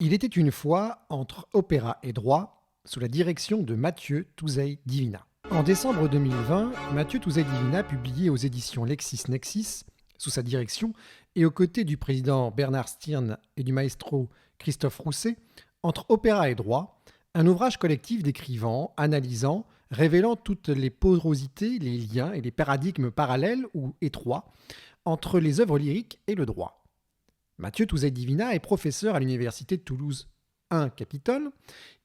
Il était une fois entre opéra et droit, sous la direction de Mathieu Touzey Divina. En décembre 2020, Mathieu Touzey Divina publiait aux éditions LexisNexis, sous sa direction, et aux côtés du président Bernard Stirn et du maestro Christophe Rousset, Entre opéra et droit, un ouvrage collectif décrivant, analysant, révélant toutes les porosités, les liens et les paradigmes parallèles ou étroits entre les œuvres lyriques et le droit. Mathieu Touzey Divina est professeur à l'université de Toulouse 1 Capitole.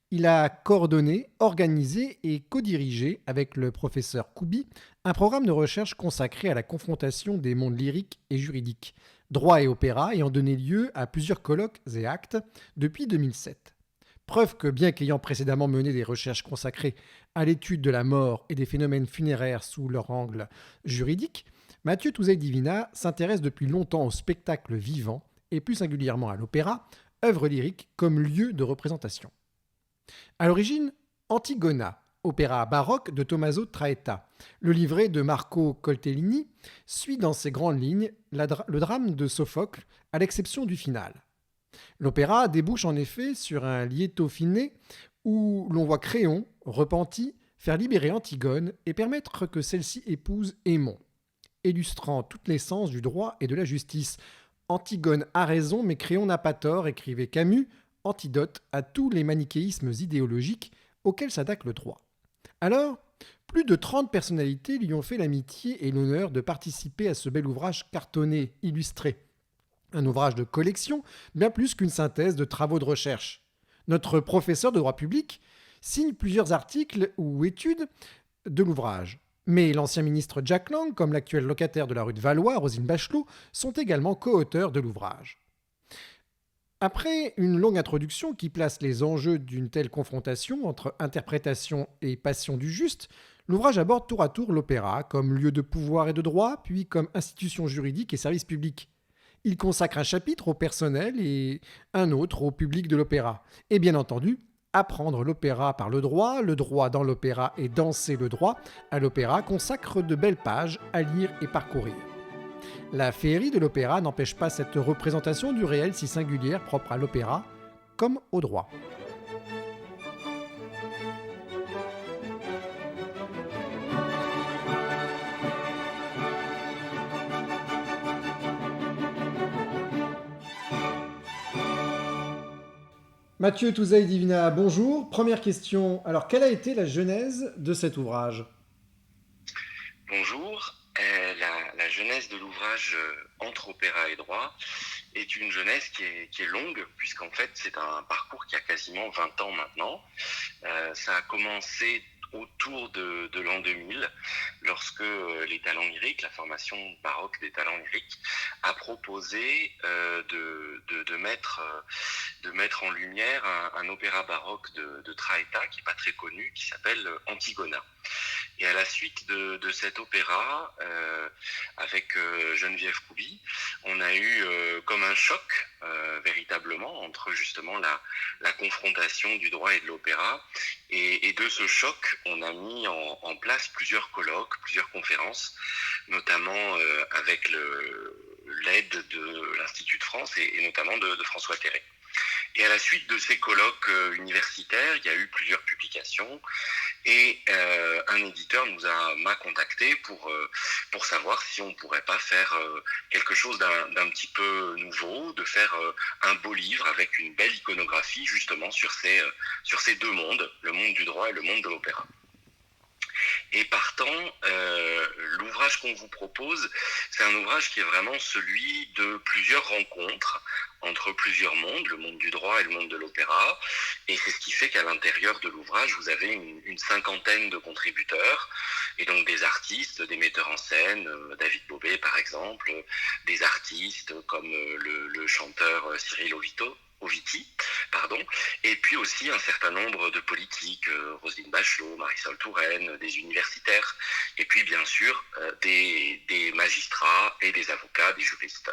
Il a coordonné, organisé et co-dirigé avec le professeur Koubi un programme de recherche consacré à la confrontation des mondes lyriques et juridiques, droit et opéra, ayant donné lieu à plusieurs colloques et actes depuis 2007. Preuve que, bien qu'ayant précédemment mené des recherches consacrées à l'étude de la mort et des phénomènes funéraires sous leur angle juridique, Mathieu Touzey Divina s'intéresse depuis longtemps au spectacle vivant et plus singulièrement à l'opéra, œuvre lyrique comme lieu de représentation. À l'origine, Antigona, opéra baroque de Tommaso Traetta. Le livret de Marco Coltellini suit dans ses grandes lignes le drame de Sophocle, à l'exception du final. L'opéra débouche en effet sur un lieto fine où l'on voit Créon, repenti, faire libérer Antigone et permettre que celle-ci épouse Aimon, illustrant toutes les sens du droit et de la justice. Antigone a raison, mais Créon n'a pas tort, écrivait Camus, antidote à tous les manichéismes idéologiques auxquels s'attaque le droit. Alors, plus de 30 personnalités lui ont fait l'amitié et l'honneur de participer à ce bel ouvrage cartonné, illustré. Un ouvrage de collection, bien plus qu'une synthèse de travaux de recherche. Notre professeur de droit public signe plusieurs articles ou études de l'ouvrage. Mais l'ancien ministre Jack Lang, comme l'actuel locataire de la rue de Valois, Roselyne Bachelot, sont également co-auteurs de l'ouvrage. Après une longue introduction qui place les enjeux d'une telle confrontation entre interprétation et passion du juste, l'ouvrage aborde tour à tour l'opéra comme lieu de pouvoir et de droit, puis comme institution juridique et service public. Il consacre un chapitre au personnel et un autre au public de l'opéra. Et bien entendu, apprendre l'opéra par le droit dans l'opéra et danser le droit à l'opéra consacre de belles pages à lire et parcourir. La féerie de l'opéra n'empêche pas cette représentation du réel si singulière propre à l'opéra comme au droit. Mathieu Touzey Divina, bonjour. Première question. Alors, quelle a été la genèse de cet ouvrage? Bonjour. La genèse de l'ouvrage Entre opéra et droit est une genèse qui est longue, puisqu'en fait c'est un parcours qui a quasiment 20 ans maintenant. Ça a commencé autour de l'an 2000, lorsque les talents lyriques, la formation baroque des talents lyriques, a proposé de mettre en lumière un opéra baroque de Traetta, qui n'est pas très connu, qui s'appelle Antigona. Et à la suite de cet opéra, avec Geneviève Koubi, on a eu comme un choc véritablement entre justement la confrontation du droit et de l'opéra. Et de ce choc, on a mis en place plusieurs colloques, plusieurs conférences, notamment avec l'aide de l'Institut de France et notamment de François Terré. Et à la suite de ces colloques universitaires, il y a eu plusieurs publications et un éditeur m'a contacté pour savoir si on ne pourrait pas faire quelque chose d'un petit peu nouveau, de faire un beau livre avec une belle iconographie justement sur ces deux mondes, le monde du droit et le monde de l'opéra. Et partant, l'ouvrage qu'on vous propose, c'est un ouvrage qui est vraiment celui de plusieurs rencontres entre plusieurs mondes, le monde du droit et le monde de l'opéra. Et c'est ce qui fait qu'à l'intérieur de l'ouvrage, vous avez une cinquantaine de contributeurs, et donc des artistes, des metteurs en scène, David Bobet par exemple, des artistes comme le chanteur Cyril Oviti, et puis aussi un certain nombre de politiques, Roselyne Bachelot, Marisol Touraine, des universitaires, et puis bien sûr des magistrats et des avocats, des juristes.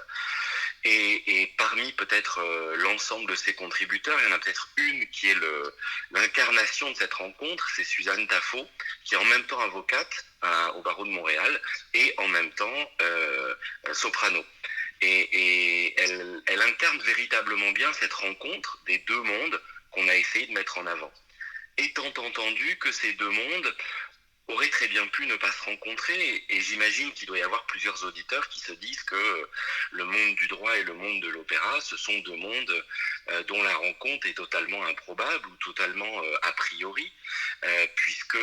Et parmi peut-être l'ensemble de ces contributeurs, il y en a peut-être une qui est l'incarnation de cette rencontre, c'est Suzanne Tafot, qui est en même temps avocate au barreau de Montréal et en même temps soprano. elle incarne véritablement bien cette rencontre des deux mondes qu'on a essayé de mettre en avant. Étant entendu que ces deux mondes auraient très bien pu ne pas se rencontrer, et j'imagine qu'il doit y avoir plusieurs auditeurs qui se disent que le monde du droit et le monde de l'opéra, ce sont deux mondes dont la rencontre est totalement improbable ou totalement a priori, puisque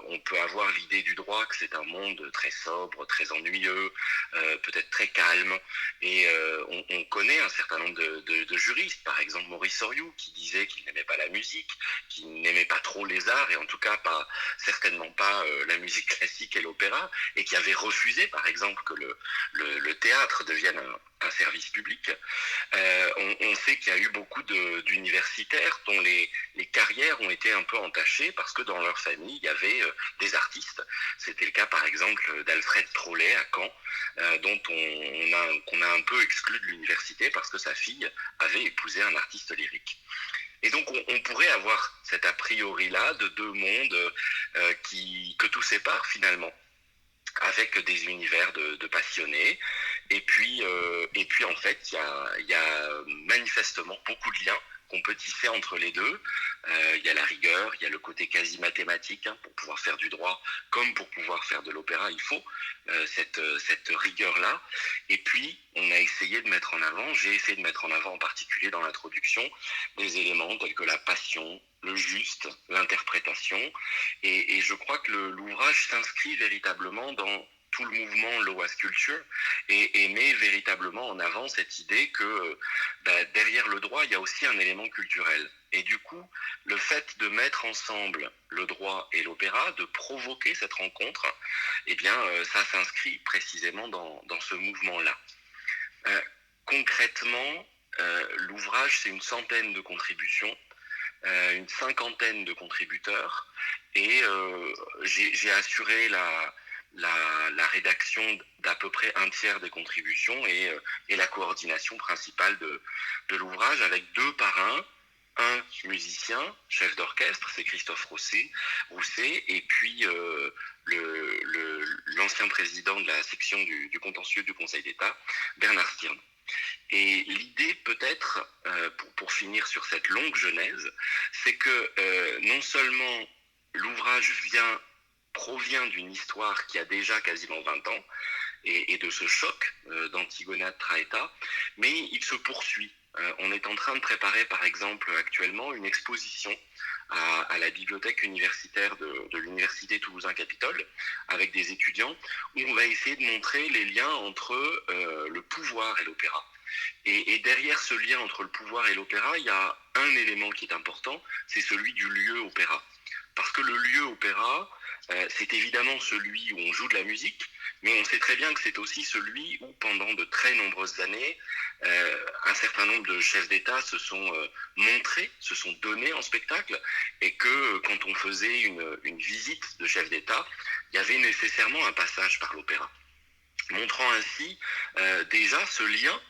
on peut avoir l'idée du droit que c'est un monde très sobre, très ennuyeux, peut-être très calme, et on connaît un certain nombre de juristes, par exemple Maurice Soriou, qui disait qu'il n'aimait pas la musique, qu'il n'aimait pas trop les arts, et en tout cas certainement pas la musique classique et l'opéra, et qui avait refusé, par exemple, que le théâtre devienne un service public. On sait qu'il y a eu beaucoup d'universitaires dont les carrières ont été un peu entachées parce que dans leur famille, il y avait des artistes. C'était le cas, par exemple, d'Alfred Trollet à Caen, qu'on a un peu exclu de l'université parce que sa fille avait épousé un artiste lyrique. Et donc on pourrait avoir cet a priori-là de deux mondes que tout sépare finalement, avec des univers de passionnés. Et puis en fait, il y a manifestement beaucoup de liens qu'on peut tisser entre les deux. Il y a la rigueur, il y a le côté quasi mathématique. Pour pouvoir faire du droit comme pour pouvoir faire de l'opéra, il faut cette rigueur-là. Et puis, on a essayé de mettre en avant, j'ai essayé de mettre en avant en particulier dans l'introduction, des éléments tels que la passion, le juste, l'interprétation. Et je crois que l'ouvrage s'inscrit véritablement dans tout le mouvement Loa Sculpture et met véritablement en avant cette idée que derrière le droit, il y a aussi un élément culturel. Et du coup, le fait de mettre ensemble le droit et l'opéra, de provoquer cette rencontre, eh bien, ça s'inscrit précisément dans ce mouvement-là. Concrètement, l'ouvrage, c'est une centaine de contributions, une cinquantaine de contributeurs, et j'ai assuré la rédaction d'à peu près un tiers des contributions et la coordination principale de l'ouvrage avec deux parrains, un musicien, chef d'orchestre, c'est Christophe Rousset, et puis l'ancien président de la section du contentieux du Conseil d'État, Bernard Stirn. Et l'idée peut-être, pour finir sur cette longue genèse, c'est que non seulement l'ouvrage provient d'une histoire qui a déjà quasiment 20 ans, et de ce choc d'Antigona de Traetta, mais il se poursuit. On est en train de préparer, par exemple, actuellement, une exposition à la bibliothèque universitaire de l'Université Toulousain-Capitole, avec des étudiants, où on va essayer de montrer les liens entre le pouvoir et l'opéra. Et derrière ce lien entre le pouvoir et l'opéra, il y a un élément qui est important, c'est celui du lieu opéra. Parce que le lieu opéra, c'est évidemment celui où on joue de la musique, mais on sait très bien que c'est aussi celui où, pendant de très nombreuses années, un certain nombre de chefs d'État se sont montrés, se sont donnés en spectacle, et que quand on faisait une visite de chef d'État, il y avait nécessairement un passage par l'opéra, montrant ainsi déjà ce lien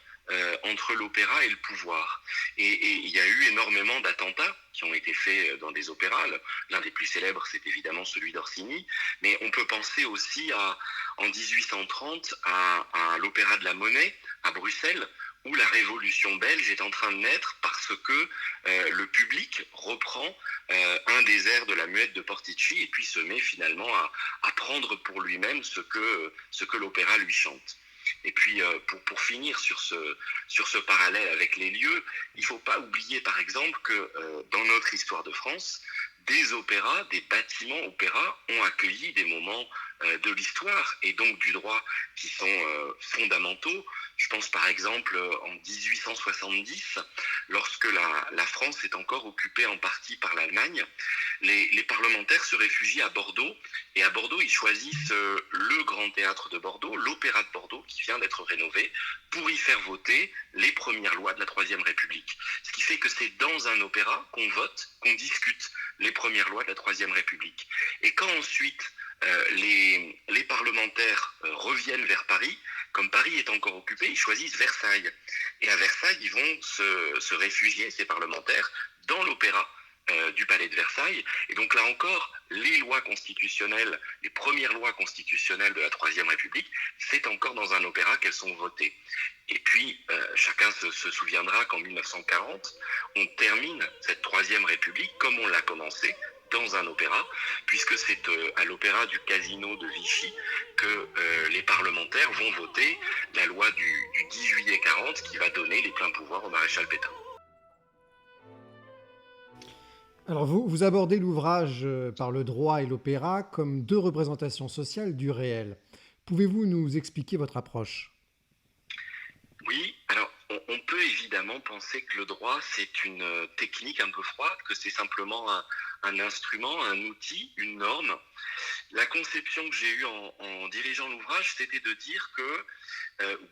entre l'opéra et le pouvoir. Et il y a eu énormément d'attentats qui ont été faits dans des opéras. L'un des plus célèbres, c'est évidemment celui d'Orsini, mais on peut penser aussi en 1830 à l'Opéra de la Monnaie à Bruxelles, où la révolution belge est en train de naître parce que le public reprend un des airs de la Muette de Portici et puis se met finalement à prendre pour lui-même ce que l'opéra lui chante. Et puis, pour finir sur ce parallèle avec les lieux, il ne faut pas oublier, par exemple, que dans notre histoire de France, des opéras, des bâtiments opéras ont accueilli des moments de l'histoire et donc du droit qui sont fondamentaux. Je pense par exemple en 1870, lorsque la France est encore occupée en partie par l'Allemagne, les parlementaires se réfugient à Bordeaux, et à Bordeaux ils choisissent le Grand Théâtre de Bordeaux, l'Opéra de Bordeaux qui vient d'être rénové, pour y faire voter les premières lois de la Troisième République. Ce qui fait que c'est dans un opéra qu'on vote, qu'on discute les premières lois de la Troisième République. Et quand ensuite les parlementaires reviennent vers Paris, comme Paris est encore occupé, ils choisissent Versailles. Et à Versailles, ils vont se réfugier, ces parlementaires, dans l'opéra, du Palais de Versailles. Et donc là encore, les lois constitutionnelles, les premières lois constitutionnelles de la Troisième République, c'est encore dans un opéra qu'elles sont votées. Et puis, chacun se souviendra qu'en 1940, on termine cette Troisième République comme on l'a commencé, dans un opéra, puisque c'est à l'opéra du Casino de Vichy que les parlementaires vont voter la loi du 10 juillet 40 qui va donner les pleins pouvoirs au maréchal Pétain. Alors vous abordez l'ouvrage par le droit et l'opéra comme deux représentations sociales du réel. Pouvez-vous nous expliquer votre approche? Oui, alors on peut évidemment penser que le droit c'est une technique un peu froide, que c'est simplement un instrument, un outil, une norme. La conception que j'ai eue en dirigeant l'ouvrage, c'était de dire que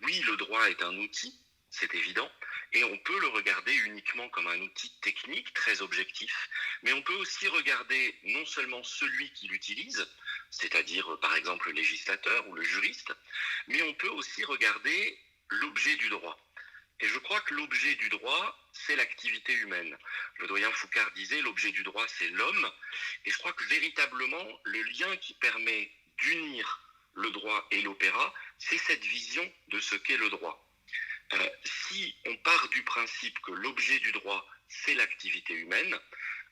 oui, le droit est un outil, c'est évident, et on peut le regarder uniquement comme un outil technique très objectif, mais on peut aussi regarder non seulement celui qui l'utilise, c'est-à-dire par exemple le législateur ou le juriste, mais on peut aussi regarder l'objet du droit. Et je crois que l'objet du droit, c'est l'activité humaine. Le doyen Foucard disait, l'objet du droit, c'est l'homme. Et je crois que véritablement, le lien qui permet d'unir le droit et l'opéra, c'est cette vision de ce qu'est le droit. Si on part du principe que l'objet du droit, c'est l'activité humaine,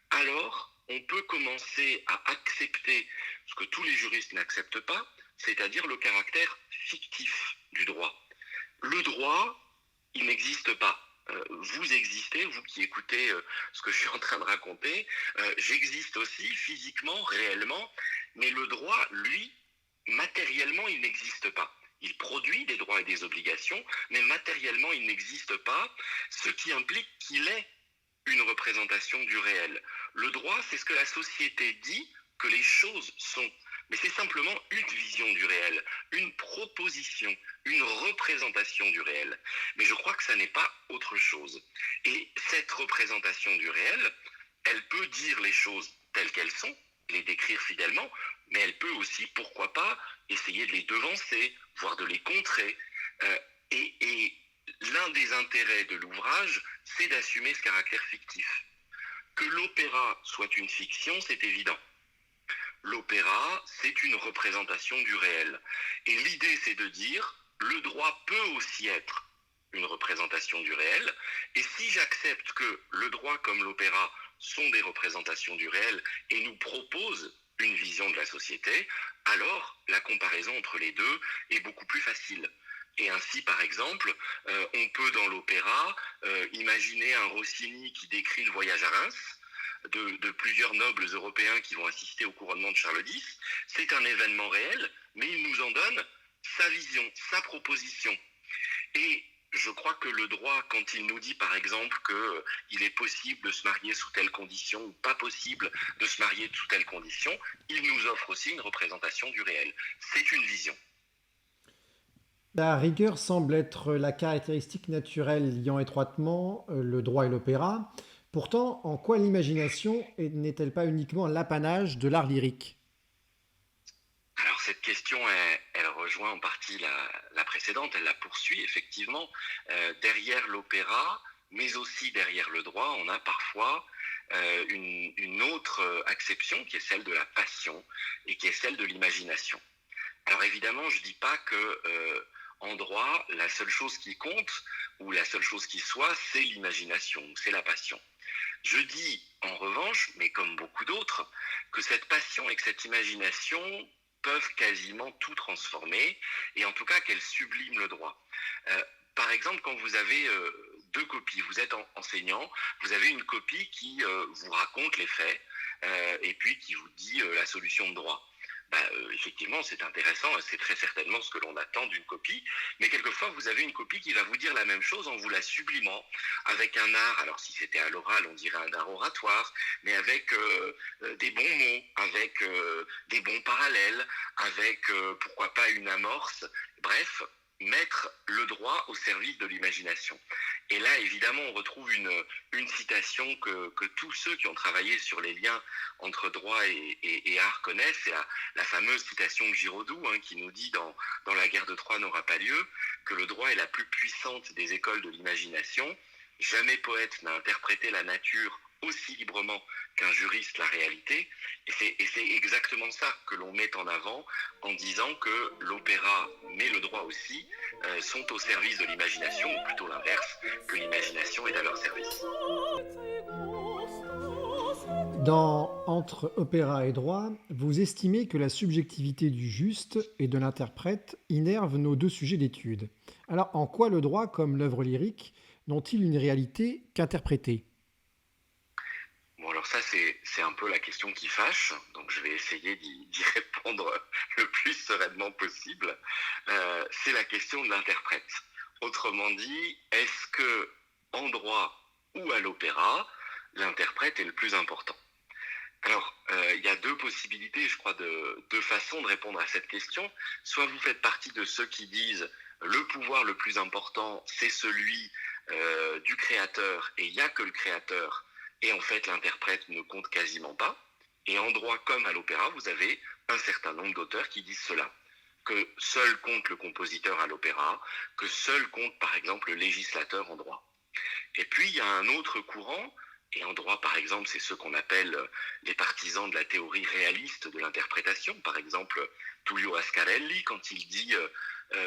alors on peut commencer à accepter ce que tous les juristes n'acceptent pas, c'est-à-dire le caractère fictif du droit. Le droit, il n'existe pas. Vous existez, vous qui écoutez ce que je suis en train de raconter, j'existe aussi physiquement, réellement, mais le droit, lui, matériellement, il n'existe pas. Il produit des droits et des obligations, mais matériellement, il n'existe pas, ce qui implique qu'il est une représentation du réel. Le droit, c'est ce que la société dit que les choses sont. Mais c'est simplement une vision du réel, une proposition, une représentation du réel. Mais je crois que ça n'est pas autre chose. Et cette représentation du réel, elle peut dire les choses telles qu'elles sont, les décrire fidèlement, mais elle peut aussi, pourquoi pas, essayer de les devancer, voire de les contrer. Et l'un des intérêts de l'ouvrage, c'est d'assumer ce caractère fictif. Que l'opéra soit une fiction, c'est évident. L'opéra, c'est une représentation du réel. Et l'idée, c'est de dire, le droit peut aussi être une représentation du réel. Et si j'accepte que le droit comme l'opéra sont des représentations du réel et nous proposent une vision de la société, alors la comparaison entre les deux est beaucoup plus facile. Et ainsi, par exemple, on peut dans l'opéra imaginer un Rossini qui décrit le voyage à Reims, de plusieurs nobles européens qui vont assister au couronnement de Charles X. C'est un événement réel, mais il nous en donne sa vision, sa proposition. Et je crois que le droit, quand il nous dit par exemple qu'il est possible de se marier sous telle condition ou pas possible de se marier sous telle condition, il nous offre aussi une représentation du réel. C'est une vision. La rigueur semble être la caractéristique naturelle liant étroitement le droit et l'opéra. Pourtant, en quoi l'imagination n'est-elle pas uniquement l'apanage de l'art lyrique? Alors cette question, elle rejoint en partie la précédente, elle la poursuit effectivement. Derrière l'opéra, mais aussi derrière le droit, on a parfois une autre acception qui est celle de la passion et qui est celle de l'imagination. Alors évidemment, je ne dis pas que en droit, la seule chose qui compte ou la seule chose qui soit, c'est l'imagination, c'est la passion. Je dis en revanche, mais comme beaucoup d'autres, que cette passion et que cette imagination peuvent quasiment tout transformer, et en tout cas qu'elles subliment le droit. Par exemple, quand vous avez deux copies, vous êtes enseignant, vous avez une copie qui vous raconte les faits, et puis qui vous dit la solution de droit. Effectivement, c'est intéressant, c'est très certainement ce que l'on attend d'une copie, mais quelquefois vous avez une copie qui va vous dire la même chose en vous la sublimant avec un art, alors si c'était à l'oral on dirait un art oratoire, mais avec des bons mots, avec des bons parallèles, avec pourquoi pas une amorce, bref, mettre le droit au service de l'imagination. Et là, évidemment, on retrouve une citation que tous ceux qui ont travaillé sur les liens entre droit et art connaissent, c'est la fameuse citation de Giraudoux, qui nous dit dans La guerre de Troie n'aura pas lieu, que le droit est la plus puissante des écoles de l'imagination. Jamais poète n'a interprété la nature aussi librement qu'un juriste la réalité. Et c'est exactement ça que l'on met en avant en disant que l'opéra, mais le droit aussi, sont au service de l'imagination, ou plutôt l'inverse, que l'imagination est à leur service. Dans Entre opéra et droit, vous estimez que la subjectivité du juste et de l'interprète innerve nos deux sujets d'étude. Alors, en quoi le droit, comme l'œuvre lyrique, n'ont-ils une réalité qu'interprétée? Bon, alors ça, c'est un peu la question qui fâche, donc je vais essayer d'y répondre le plus sereinement possible. C'est la question de l'interprète. Autrement dit, est-ce que en droit ou à l'opéra, l'interprète est le plus important? Alors, il y a deux possibilités, je crois, deux façons de répondre à cette question. Soit vous faites partie de ceux qui disent le pouvoir le plus important, c'est celui du créateur, et il n'y a que le créateur, et en fait l'interprète ne compte quasiment pas. Et en droit comme à l'opéra, vous avez un certain nombre d'auteurs qui disent cela, que seul compte le compositeur à l'opéra, que seul compte par exemple le législateur en droit. Et puis il y a un autre courant, et en droit par exemple c'est ceux qu'on appelle les partisans de la théorie réaliste de l'interprétation, par exemple Tullio Ascarelli quand il dit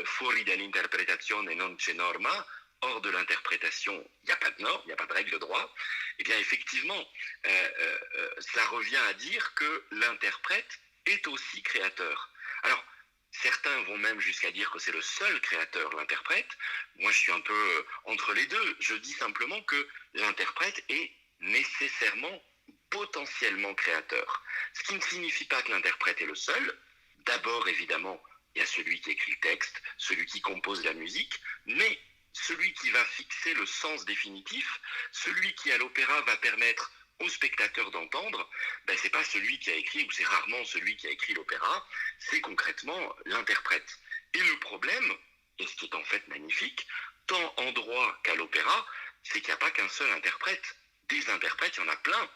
fuori dall'interpretazione non c'è norma, hors de l'interprétation il n'y a pas de norme, il n'y a pas de règle de droit. Eh bien effectivement cela revient à dire que l'interprète est aussi créateur. Alors certains vont même jusqu'à dire que c'est le seul créateur, l'interprète. Moi, je suis un peu entre les deux. Je dis simplement que l'interprète est nécessairement, potentiellement créateur. Ce qui ne signifie pas que l'interprète est le seul. D'abord, évidemment, il y a celui qui écrit le texte, celui qui compose la musique, mais celui qui va fixer le sens définitif, celui qui, à l'opéra, va permettre au spectateur d'entendre, c'est pas celui qui a écrit, ou c'est rarement celui qui a écrit l'opéra, c'est concrètement l'interprète. Et le problème, et ce qui est en fait magnifique, tant en droit qu'à l'opéra, c'est qu'il n'y a pas qu'un seul interprète. Des interprètes, il y en a plein.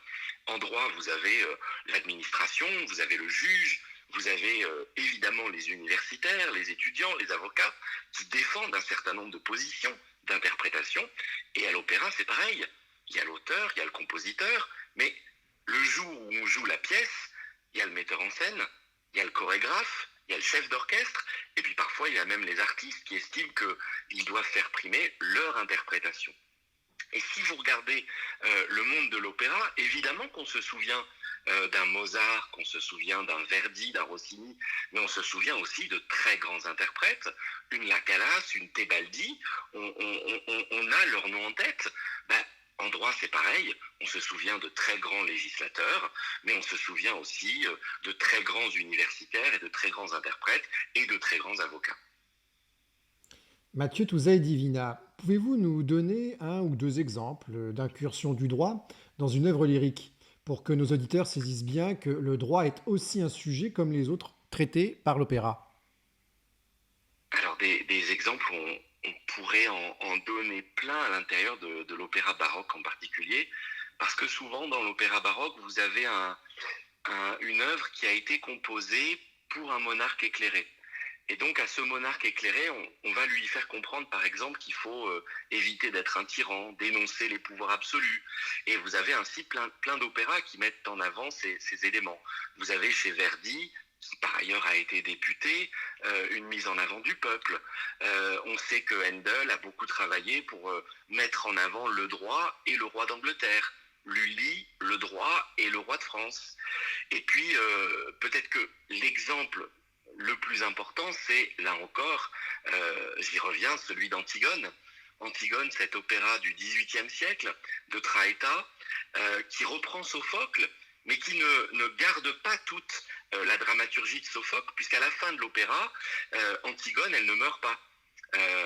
En droit, vous avez l'administration, vous avez le juge, vous avez évidemment les universitaires, les étudiants, les avocats, qui défendent un certain nombre de positions d'interprétation. Et à l'opéra, c'est pareil. Il y a l'auteur, il y a le compositeur, mais le jour où on joue la pièce, il y a le metteur en scène, il y a le chorégraphe, il y a le chef d'orchestre, et puis parfois il y a même les artistes qui estiment qu'ils doivent faire primer leur interprétation. Et si vous regardez le monde de l'opéra, évidemment qu'on se souvient d'un Mozart, qu'on se souvient d'un Verdi, d'un Rossini, mais on se souvient aussi de très grands interprètes, une La Callas, une Tebaldi, on a leur nom en tête. En droit, c'est pareil, on se souvient de très grands législateurs, mais on se souvient aussi de très grands universitaires et de très grands interprètes et de très grands avocats. Mathieu Touzeille Divina, pouvez-vous nous donner un ou deux exemples d'incursion du droit dans une œuvre lyrique pour que nos auditeurs saisissent bien que le droit est aussi un sujet comme les autres traités par l'opéra? Alors des exemples, on pourrait en donner plein à l'intérieur de l'opéra baroque en particulier, parce que souvent dans l'opéra baroque, vous avez une œuvre qui a été composée pour un monarque éclairé. Et donc à ce monarque éclairé, on va lui faire comprendre par exemple qu'il faut éviter d'être un tyran, dénoncer les pouvoirs absolus. Et vous avez ainsi plein d'opéras qui mettent en avant ces éléments. Vous avez chez Verdi, qui par ailleurs a été député, une mise en avant du peuple. On sait que Handel a beaucoup travaillé pour mettre en avant le droit et le roi d'Angleterre. Lully, le droit et le roi de France. Et puis peut-être que l'exemple le plus important, c'est, là encore, j'y reviens, celui d'Antigone. Antigone, cet opéra du XVIIIe siècle, de Traetta, qui reprend Sophocle, mais qui ne garde pas toute la dramaturgie de Sophocle, puisqu'à la fin de l'opéra, Antigone, elle ne meurt pas.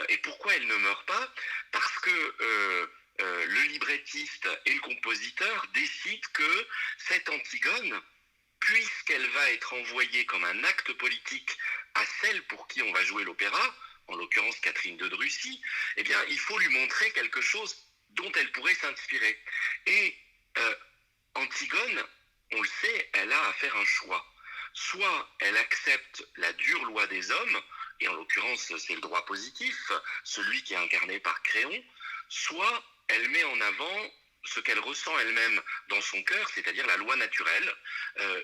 Et pourquoi elle ne meurt pas? Parce que le librettiste et le compositeur décident que cette Antigone, puisqu'elle va être envoyée comme un acte politique à celle pour qui on va jouer l'opéra, en l'occurrence Catherine de Russie, eh bien, il faut lui montrer quelque chose dont elle pourrait s'inspirer. Et Antigone, on le sait, elle a à faire un choix. Soit elle accepte la dure loi des hommes, et en l'occurrence c'est le droit positif, celui qui est incarné par Créon, soit elle met en avant ce qu'elle ressent elle-même dans son cœur, c'est-à-dire la loi naturelle,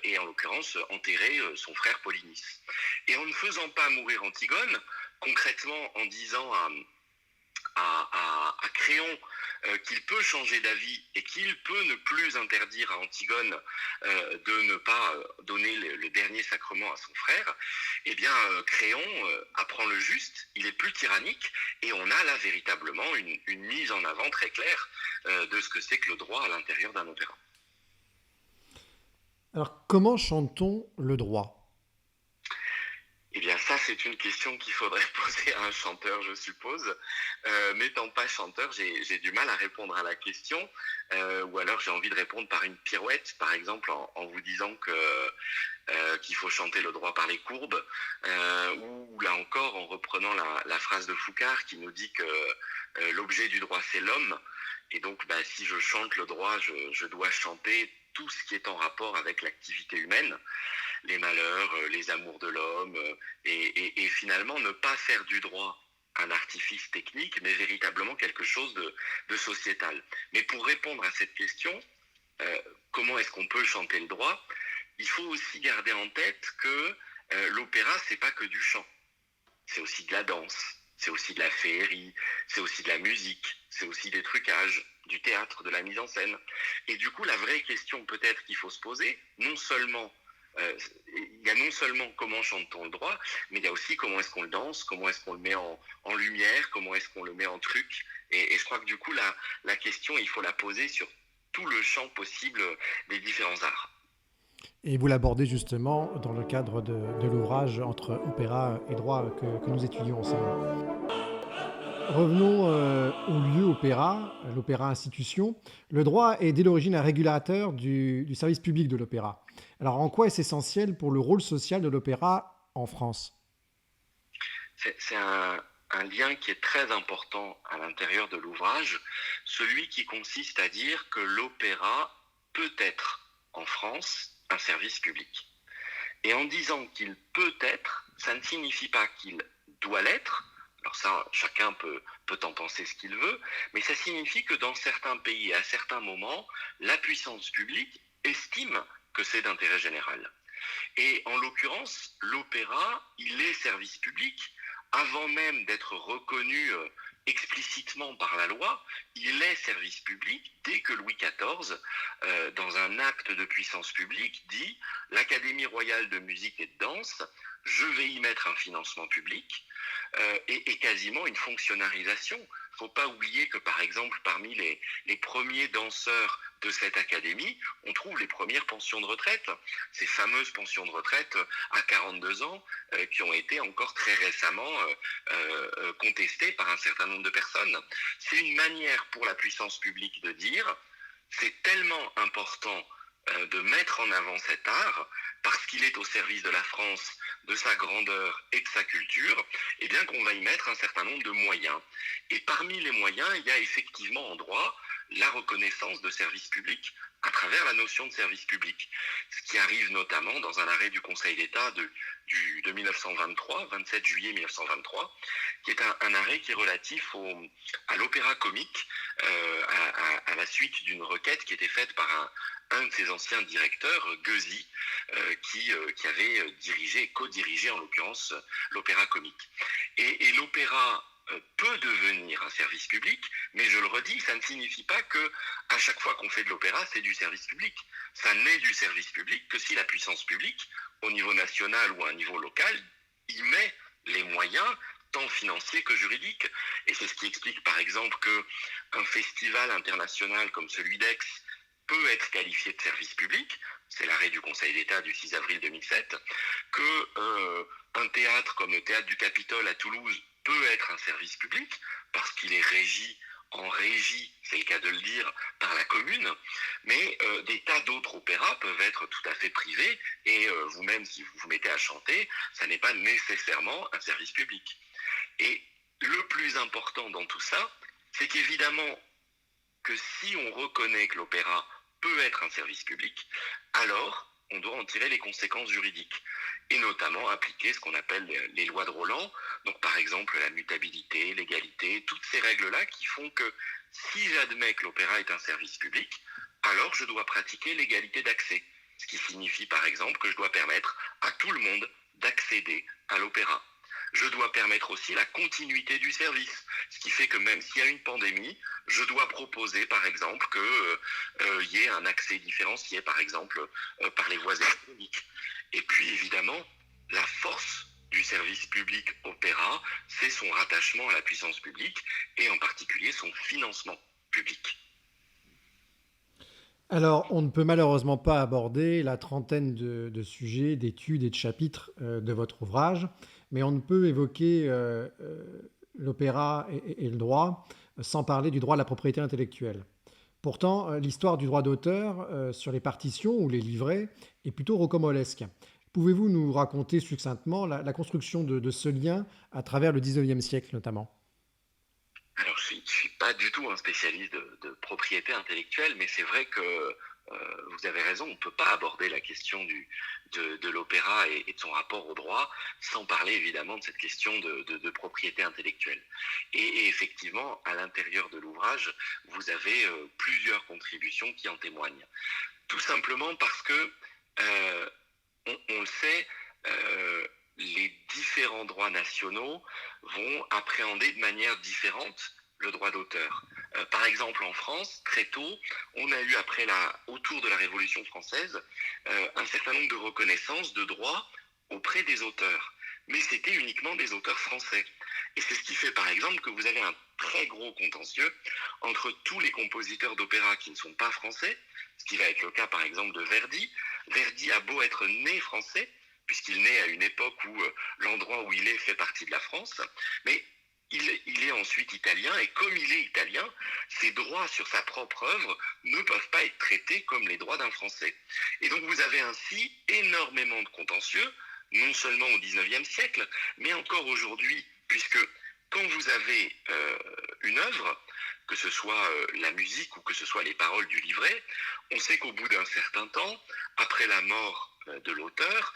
et en l'occurrence enterrer son frère Polynice. Et en ne faisant pas mourir Antigone, concrètement en disant à Créon qu'il peut changer d'avis et qu'il peut ne plus interdire à Antigone de ne pas donner le dernier sacrement à son frère, eh bien Créon apprend le juste, il est plus tyrannique, et on a là véritablement une mise en avant très claire de ce que c'est que le droit à l'intérieur d'un opéra. Alors, comment chante-t-on le droit? Eh bien, ça, c'est une question qu'il faudrait poser à un chanteur, je suppose. N'étant pas chanteur, j'ai du mal à répondre à la question. Ou alors, j'ai envie de répondre par une pirouette, par exemple, en vous disant qu'il faut chanter le droit par les courbes. Ou là encore, en reprenant la phrase de Foucart qui nous dit que l'objet du droit, c'est l'homme. Et donc, si je chante le droit, je dois chanter tout ce qui est en rapport avec l'activité humaine, les malheurs, les amours de l'homme, et finalement ne pas faire du droit un artifice technique, mais véritablement quelque chose de sociétal. Mais pour répondre à cette question, comment est-ce qu'on peut chanter le droit? Il faut aussi garder en tête que l'opéra, c'est pas que du chant. C'est aussi de la danse, c'est aussi de la féerie, c'est aussi de la musique, c'est aussi des trucages, du théâtre, de la mise en scène. Et du coup, la vraie question peut-être qu'il faut se poser, il y a non seulement comment chante-t-on le droit, mais il y a aussi comment est-ce qu'on le danse, comment est-ce qu'on le met en lumière, comment est-ce qu'on le met en truc. Et je crois que du coup, la question, il faut la poser sur tout le champ possible des différents arts. Et vous l'abordez justement dans le cadre de l'ouvrage entre opéra et droit que nous étudions ensemble. Revenons au lieu opéra, l'opéra institution. Le droit est dès l'origine un régulateur du service public de l'opéra. Alors en quoi est-ce essentiel pour le rôle social de l'opéra en France? C'est un lien qui est très important à l'intérieur de l'ouvrage, celui qui consiste à dire que l'opéra peut être en France un service public. Et en disant qu'il peut être, ça ne signifie pas qu'il doit l'être. Alors ça, chacun peut en penser ce qu'il veut, mais ça signifie que dans certains pays, à certains moments, la puissance publique estime que c'est d'intérêt général. Et en l'occurrence, l'opéra, il est service public avant même d'être reconnu explicitement par la loi. Il est service public dès que Louis XIV, dans un acte de puissance publique, dit « L'Académie royale de musique et de danse, je vais y mettre un financement public », et quasiment une fonctionnalisation. Il ne faut pas oublier que, par exemple, parmi les premiers danseurs de cette académie, on trouve les premières pensions de retraite, ces fameuses pensions de retraite à 42 ans qui ont été encore très récemment contestées par un certain nombre de personnes. C'est une manière pour la puissance publique de dire c'est tellement important de mettre en avant cet art parce qu'il est au service de la France, de sa grandeur et de sa culture, et bien qu'on va y mettre un certain nombre de moyens. Et parmi les moyens, il y a effectivement en droit la reconnaissance de service public à travers la notion de service public, ce qui arrive notamment dans un arrêt du Conseil d'État de 1923, 27 juillet 1923, qui est un arrêt qui est relatif à l'opéra comique, à la suite d'une requête qui était faite par un de ses anciens directeurs, Gueusy, qui avait dirigé, co-dirigé en l'occurrence l'opéra comique. Et l'opéra peut devenir un service public, mais je le redis, ça ne signifie pas que à chaque fois qu'on fait de l'opéra, c'est du service public. Ça n'est du service public que si la puissance publique, au niveau national ou à un niveau local, y met les moyens tant financiers que juridiques. Et c'est ce qui explique par exemple qu'un festival international comme celui d'Aix peut être qualifié de service public, c'est l'arrêt du Conseil d'État du 6 avril 2007, qu'un théâtre comme le Théâtre du Capitole à Toulouse peut être un service public, parce qu'il est en régie, c'est le cas de le dire, par la commune, mais des tas d'autres opéras peuvent être tout à fait privés, et vous-même, si vous vous mettez à chanter, ça n'est pas nécessairement un service public. Et le plus important dans tout ça, c'est qu'évidemment, que si on reconnaît que l'opéra peut être un service public, alors on doit en tirer les conséquences juridiques et notamment appliquer ce qu'on appelle les lois de Roland. Donc par exemple la mutabilité, l'égalité, toutes ces règles-là qui font que si j'admets que l'opéra est un service public, alors je dois pratiquer l'égalité d'accès. Ce qui signifie par exemple que je dois permettre à tout le monde d'accéder à l'opéra. Je dois permettre aussi la continuité du service, ce qui fait que même s'il y a une pandémie, je dois proposer par exemple qu'il y ait un accès différencié, par exemple par les voies économiques. Et puis évidemment, la force du service public opéra, c'est son rattachement à la puissance publique et en particulier son financement public. Alors, on ne peut malheureusement pas aborder la trentaine de sujets, d'études et de chapitres de votre ouvrage, mais on ne peut évoquer l'opéra et le droit sans parler du droit de la propriété intellectuelle. Pourtant, l'histoire du droit d'auteur sur les partitions ou les livrets est plutôt rocambolesque. Pouvez-vous nous raconter succinctement la construction de ce lien à travers le 19e siècle notamment? Alors, je ne suis pas du tout un spécialiste de propriété intellectuelle, mais c'est vrai que vous avez raison, on ne peut pas aborder la question de l'opéra et de son rapport au droit sans parler évidemment de cette question de propriété intellectuelle. Et effectivement, à l'intérieur de l'ouvrage, vous avez plusieurs contributions qui en témoignent. Tout simplement parce que, on le sait, les différents droits nationaux vont appréhender de manière différente le droit d'auteur. Par exemple, en France, très tôt, on a eu, autour de la Révolution française, un certain nombre de reconnaissances de droits auprès des auteurs. Mais c'était uniquement des auteurs français. Et c'est ce qui fait, par exemple, que vous avez un très gros contentieux entre tous les compositeurs d'opéra qui ne sont pas français, ce qui va être le cas, par exemple, de Verdi. Verdi a beau être né français, puisqu'il naît à une époque où l'endroit où il est fait partie de la France, mais il est ensuite italien, et comme il est italien, ses droits sur sa propre œuvre ne peuvent pas être traités comme les droits d'un Français. Et donc vous avez ainsi énormément de contentieux, non seulement au XIXe siècle, mais encore aujourd'hui, puisque quand vous avez une œuvre, que ce soit la musique ou que ce soit les paroles du livret, on sait qu'au bout d'un certain temps, après la mort de l'auteur,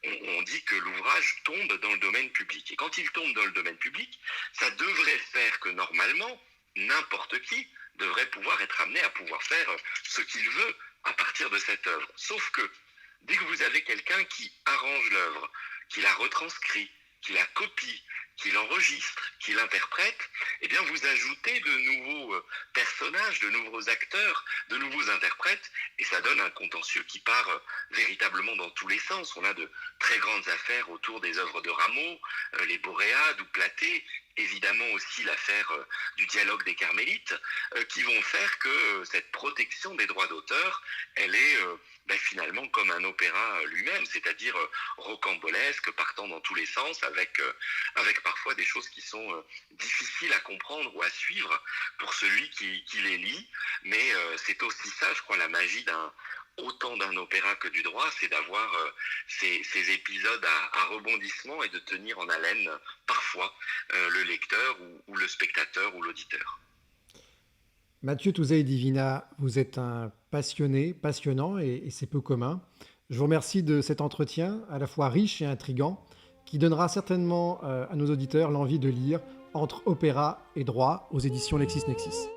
on dit que l'ouvrage tombe dans le domaine public. Et quand il tombe dans le domaine public, ça devrait faire que normalement, n'importe qui devrait pouvoir être amené à pouvoir faire ce qu'il veut à partir de cette œuvre. Sauf que dès que vous avez quelqu'un qui arrange l'œuvre, qui la retranscrit, qui la copie, qui l'enregistre, qui l'interprète, eh bien vous ajoutez de nouveaux personnages, de nouveaux acteurs, de nouveaux interprètes, et ça donne un contentieux qui part véritablement dans tous les sens. On a de très grandes affaires autour des œuvres de Rameau, les Boréades ou Platée, évidemment aussi l'affaire du dialogue des Carmélites, qui vont faire que cette protection des droits d'auteur, elle est finalement comme un opéra lui-même, c'est-à-dire rocambolesque, partant dans tous les sens, avec parfois des choses qui sont difficiles à comprendre ou à suivre pour celui qui les lit. Mais c'est aussi ça, je crois, la magie autant d'un opéra que du droit, c'est d'avoir ces épisodes à rebondissement et de tenir en haleine parfois le lecteur ou le spectateur ou l'auditeur. Mathieu Touzey Divina, vous êtes un passionné, passionnant et c'est peu commun. Je vous remercie de cet entretien à la fois riche et intrigant qui donnera certainement à nos auditeurs l'envie de lire Entre opéra et droit aux éditions LexisNexis.